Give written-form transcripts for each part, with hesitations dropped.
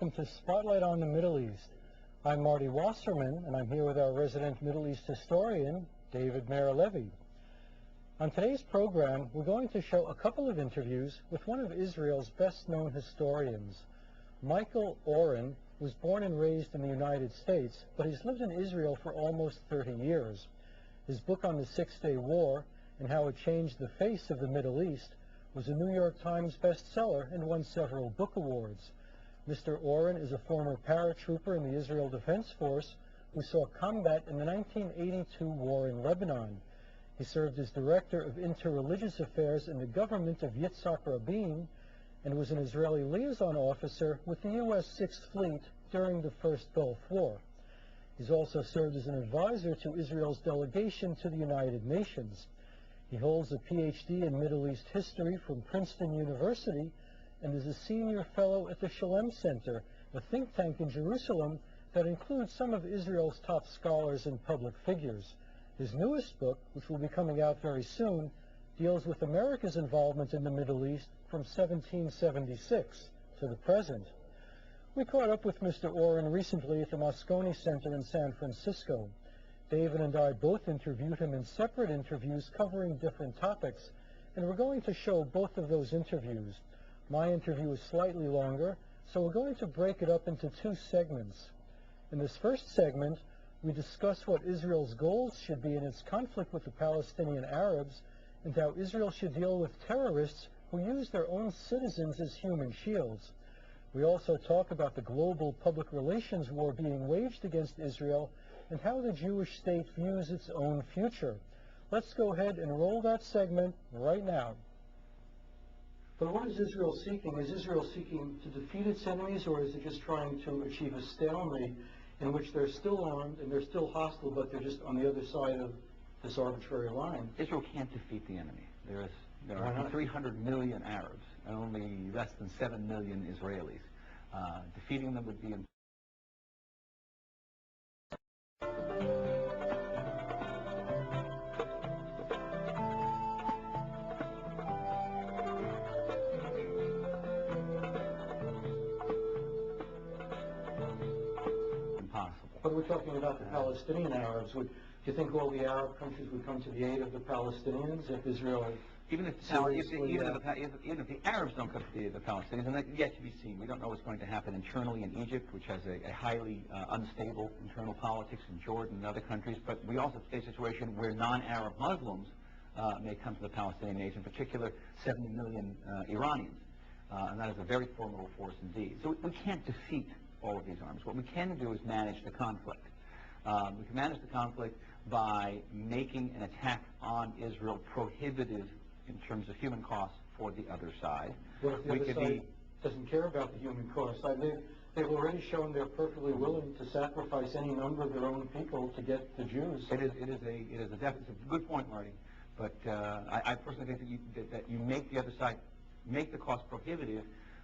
welcome to Spotlight on the Middle East. I'm Marty Wasserman, and I'm here with our resident Middle East historian, David Mayer-Levy. On today's program, we're going to show a couple of interviews with one of Israel's best-known historians. Michael Oren was born and raised in the United States, but he's lived in Israel for almost 30 years. His book on the Six-Day War and how it changed the face of the Middle East was a New York Times bestseller and won several book awards. Mr. Oren is a former paratrooper in the Israel Defense Force who saw combat in the 1982 war in Lebanon. He served as Director of Interreligious Affairs in the government of Yitzhak Rabin and was an Israeli liaison officer with the U.S. Sixth Fleet during the First Gulf War. He's also served as an advisor to Israel's delegation to the United Nations. He holds a Ph.D. in Middle East history from Princeton University and is a senior fellow at the Shalem Center, a think tank in Jerusalem that includes some of Israel's top scholars and public figures. His newest book, which will be coming out very soon, deals with America's involvement in the Middle East from 1776 to the present. We caught up with Mr. Oren recently at the Moscone Center in San Francisco. David and I both interviewed him in separate interviews covering different topics, and we're going to show both of those interviews. My interview is slightly longer, so we're going to break it up into two segments. In this first segment, we discuss what Israel's goals should be in its conflict with the Palestinian Arabs and how Israel should deal with terrorists who use their own citizens as human shields. We also talk about the global public relations war being waged against Israel and how the Jewish state views its own future. Let's go ahead and roll that segment right now. But what is Israel seeking? Is Israel seeking to defeat its enemies, or is it just trying to achieve a stalemate in which they're still armed and they're still hostile, but they're just on the other side of this arbitrary line? Israel can't defeat the enemy. There are 300 million Arabs and only less than 7 million Israelis. Defeating them would be impossible. But we're talking about the Palestinian Arabs. Do you think all the Arab countries would come to the aid of the Palestinians if Israel... Even if the Arabs don't come to the Palestinians, and that's yet to be seen. We don't know what's going to happen internally in Egypt, which has a highly unstable internal politics, in Jordan and other countries. But we also face a situation where non-Arab Muslims may come to the Palestinian nation, in particular 70 million Iranians. And that is a very formidable force indeed. So we can't defeat all of these armies. What we can do is manage the conflict. We can manage the conflict by making an attack on Israel prohibitive in terms of human costs for the other side. What if the other side doesn't care about the human cost? They've already shown they're perfectly willing to sacrifice any number of their own people to get the Jews. It is a good point, Marty. But I personally think that you make the other side make the cost prohibitive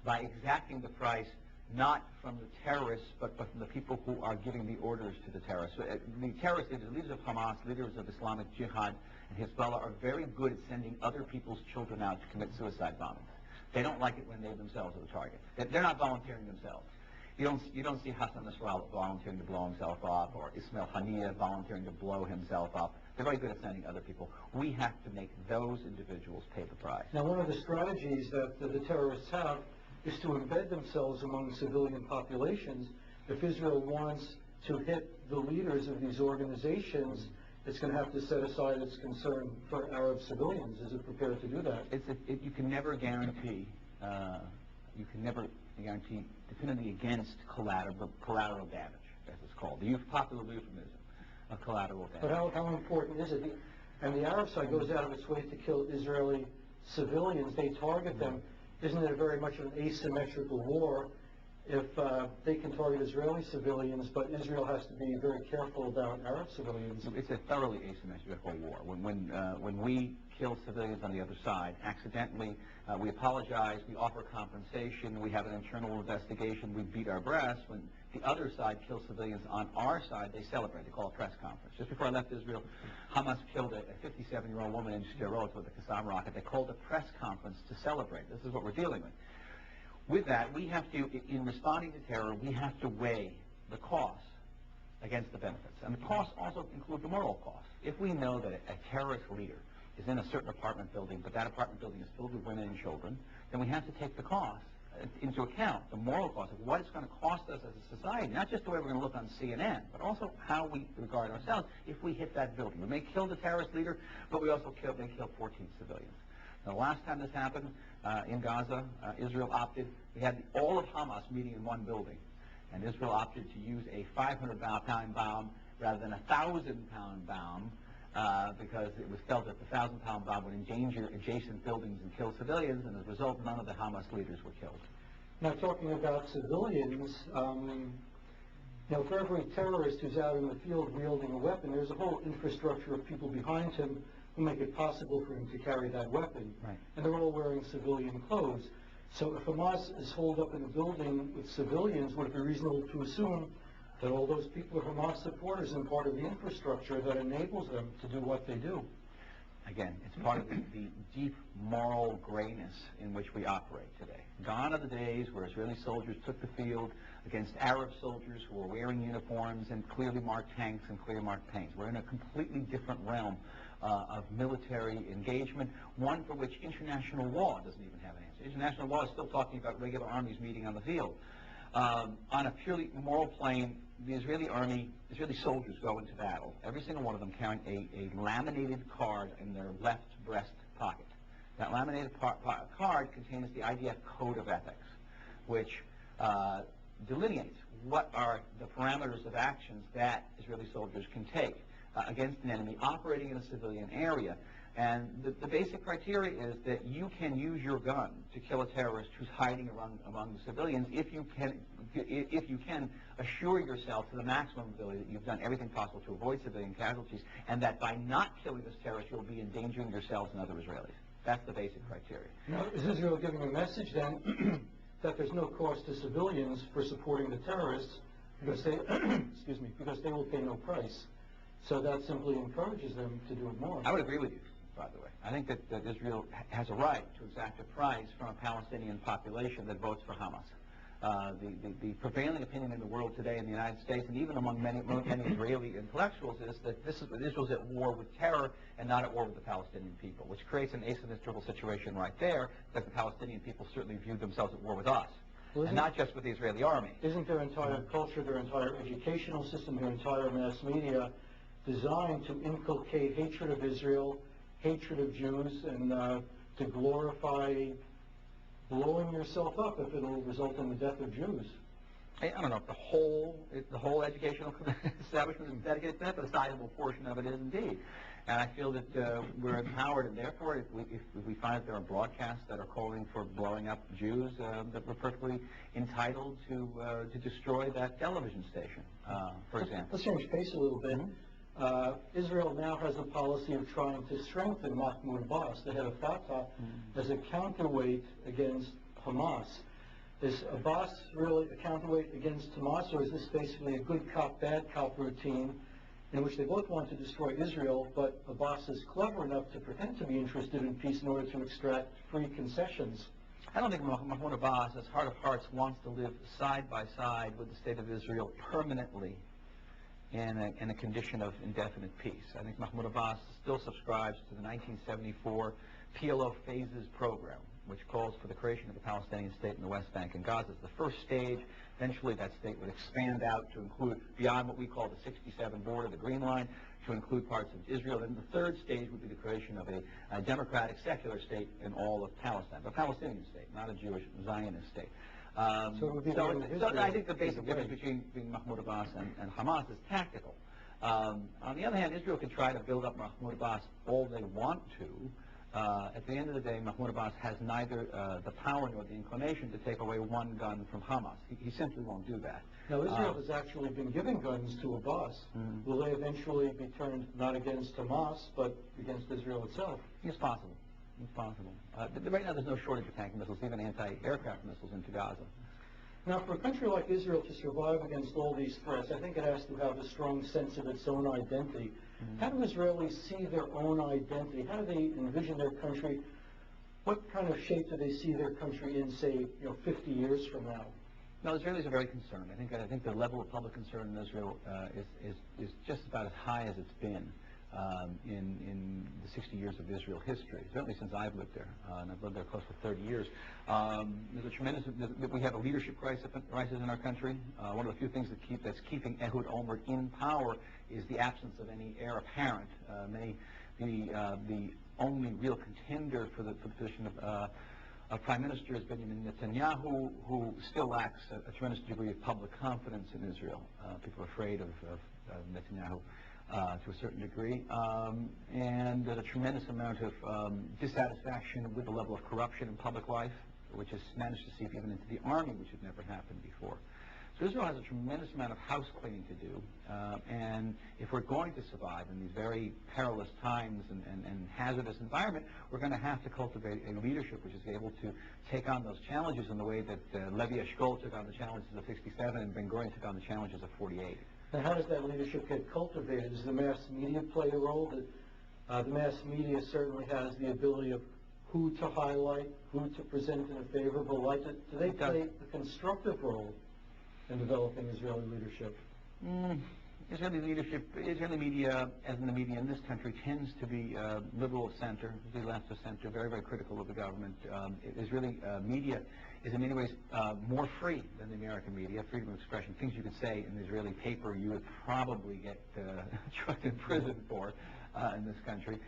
by exacting the price not from the terrorists, but from the people who are giving the orders to the terrorists. So, the terrorists, the leaders of Hamas, leaders of Islamic Jihad, and Hezbollah are very good at sending other people's children out to commit suicide bombings. They don't like it when they themselves are the target. They're not volunteering themselves. You don't see Hassan Nasrallah volunteering to blow himself up, or Ismail Haniyeh volunteering to blow himself up. They're very good at sending other people. We have to make those individuals pay the price. Now, one of the strategies that the terrorists have is to embed themselves among civilian populations. If Israel wants to hit the leaders of these organizations, it's going to have to set aside its concern for Arab civilians. Is it prepared to do that? You can never guarantee. Definitively against collateral damage, as it's called. The popular euphemism of collateral damage. But how important is it? And the Arab side goes out of its way to kill Israeli civilians. They target them. Isn't it very much an asymmetrical war if they can target Israeli civilians, but Israel has to be very careful about Arab civilians? It's a thoroughly asymmetrical war. When we kill civilians on the other side, accidentally, we apologize, we offer compensation, we have an internal investigation, we beat our breasts. When the other side kills civilians on our side, they celebrate. They call a press conference. Just before I left Israel, Hamas killed a 57-year-old woman in Sderot with a Qassam rocket. They called a press conference to celebrate. This is what we're dealing with. with that, we have to, in responding to terror, we have to weigh the costs against the benefits. And the costs also include the moral costs. If we know that a terrorist leader is in a certain apartment building, but that apartment building is filled with women and children, then we have to take the cost into account, the moral cost of what it's going to cost us as a society, not just the way we're going to look on CNN, but also how we regard ourselves if we hit that building. We may kill the terrorist leader, but we also may kill 14 civilians. Now, the last time this happened in Gaza, Israel opted, we had all of Hamas meeting in one building, and Israel opted to use a 500-pound bomb rather than a 1,000-pound bomb because it was felt that the 1,000-pound bomb would endanger adjacent buildings and kill civilians, and as a result, none of the Hamas leaders were killed. Now, talking about civilians, for every terrorist who's out in the field wielding a weapon, there's a whole infrastructure of people behind him who make it possible for him to carry that weapon. Right. And they're all wearing civilian clothes. So if Hamas is holed up in a building with civilians, would it be reasonable to assume that all those people are Hamas supporters and part of the infrastructure that enables them to do what they do? Again, it's part of the deep moral grayness in which we operate today. Gone are the days where Israeli soldiers took the field against Arab soldiers who were wearing uniforms and clearly marked tanks and clearly marked planes. We're in a completely different realm of military engagement, one for which international law doesn't even have an answer. International law is still talking about regular armies meeting on the field. On a purely moral plane, the Israeli army, Israeli soldiers go into battle. Every single one of them carrying a laminated card in their left breast pocket. That laminated card contains the IDF Code of Ethics, which delineates what are the parameters of actions that Israeli soldiers can take against an enemy operating in a civilian area. And the basic criteria is that you can use your gun to kill a terrorist who's hiding among the civilians if you can assure yourself to the maximum ability that you've done everything possible to avoid civilian casualties, and that by not killing this terrorist you'll be endangering yourselves and other Israelis. That's the basic criteria. Now, is Israel giving a message then that there's no cost to civilians for supporting the terrorists because they, excuse me, because they will pay no price? So that simply encourages them to do it more. I would agree with you, by the way. I think that Israel has a right to exact a price from a Palestinian population that votes for Hamas. The prevailing opinion in the world today in the United States, and even among many Israeli intellectuals, is that Israel's at war with terror and not at war with the Palestinian people, which creates an asymmetrical situation right there, because the Palestinian people certainly view themselves at war with us, and not just with the Israeli army. Isn't their entire culture, their entire educational system, their entire mass media designed to inculcate hatred of Israel, hatred of Jews, and to glorify blowing yourself up if it will result in the death of Jews? I don't know if the whole educational establishment is dedicated to that, but a sizable portion of it is indeed. And I feel that we're empowered, and therefore, if we find that there are broadcasts that are calling for blowing up Jews, that we're perfectly entitled to destroy that television station, for example. Let's change pace a little bit. Israel now has a policy of trying to strengthen Mahmoud Abbas, the head of Fatah, as a counterweight against Hamas. Is Abbas really a counterweight against Hamas, or is this basically a good cop, bad cop routine in which they both want to destroy Israel, but Abbas is clever enough to pretend to be interested in peace in order to extract free concessions? I don't think Mahmoud Abbas, as heart of hearts, wants to live side by side with the state of Israel permanently in a condition of indefinite peace. I think Mahmoud Abbas still subscribes to the 1974 PLO Phases program, which calls for the creation of a Palestinian state in the West Bank and Gaza. It's the first stage. Eventually that state would expand out to include beyond what we call the 67 border, the Green Line, to include parts of Israel. And the third stage would be the creation of a democratic, secular state in all of Palestine, a Palestinian state, not a Jewish Zionist state. So I think the basic difference between Mahmoud Abbas and Hamas is tactical. On the other hand, Israel can try to build up Mahmoud Abbas all they want to. At the end of the day, Mahmoud Abbas has neither the power nor the inclination to take away one gun from Hamas. He simply won't do that. Now, Israel has actually been giving guns to Abbas. Will they eventually be turned not against Hamas, but against Israel itself? It's possible. It's possible. Right now, there's no shortage of tank missiles, even anti-aircraft missiles into Gaza. Now, for a country like Israel to survive against all these threats, I think it has to have a strong sense of its own identity. How do Israelis see their own identity? How do they envision their country What kind of shape do they see their country in, say, 50 years from now? No, Israelis are very concerned. I think the level of public concern in Israel is just about as high as it's been in the 60 years of Israel history, certainly since I've lived there, and I've lived there close to 30 years. We have a leadership crisis in our country. One of the few things that's keeping Ehud Olmert in power is the absence of any heir apparent. The only real contender for the position of Prime Minister has been Netanyahu, who still lacks a tremendous degree of public confidence in Israel. People are afraid of Netanyahu to a certain degree. And there's a tremendous amount of dissatisfaction with the level of corruption in public life, which has managed to seep even into the army, which had never happened before. So Israel has a tremendous amount of house cleaning to do, and if we're going to survive in these very perilous times and hazardous environment, we're going to have to cultivate a leadership which is able to take on those challenges in the way that Levi Eshkol took on the challenges of 67 and Ben Gurion took on the challenges of 48. And how does that leadership get cultivated? Does the mass media play a role? The mass media certainly has the ability of who to highlight, who to present in a favorable light. Do they play a constructive role in developing Israeli leadership? Israeli media, as in the media in this country, tends to be liberal of center, to be left of center, very, very critical of the government. Israeli media is in many ways more free than the American media, freedom of expression. Things you could say in the Israeli paper you would probably get chucked in prison for in this country.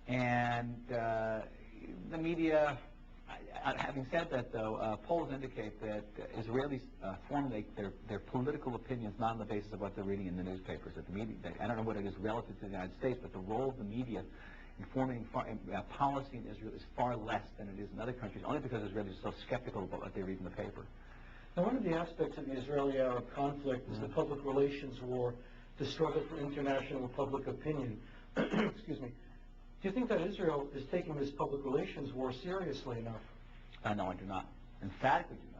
And the media, having said that, though, polls indicate that Israelis formulate their political opinions not on the basis of what they're reading in the newspapers. I don't know what it is relative to the United States, but the role of the media in forming policy in Israel is far less than it is in other countries, only because Israelis are so skeptical about what they read in the paper. Now, one of the aspects of the Israeli-Arab conflict is the public relations war, the struggle for international public opinion. Excuse me. Do you think that Israel is taking this public relations war seriously enough? No, I do not. Emphatically do not.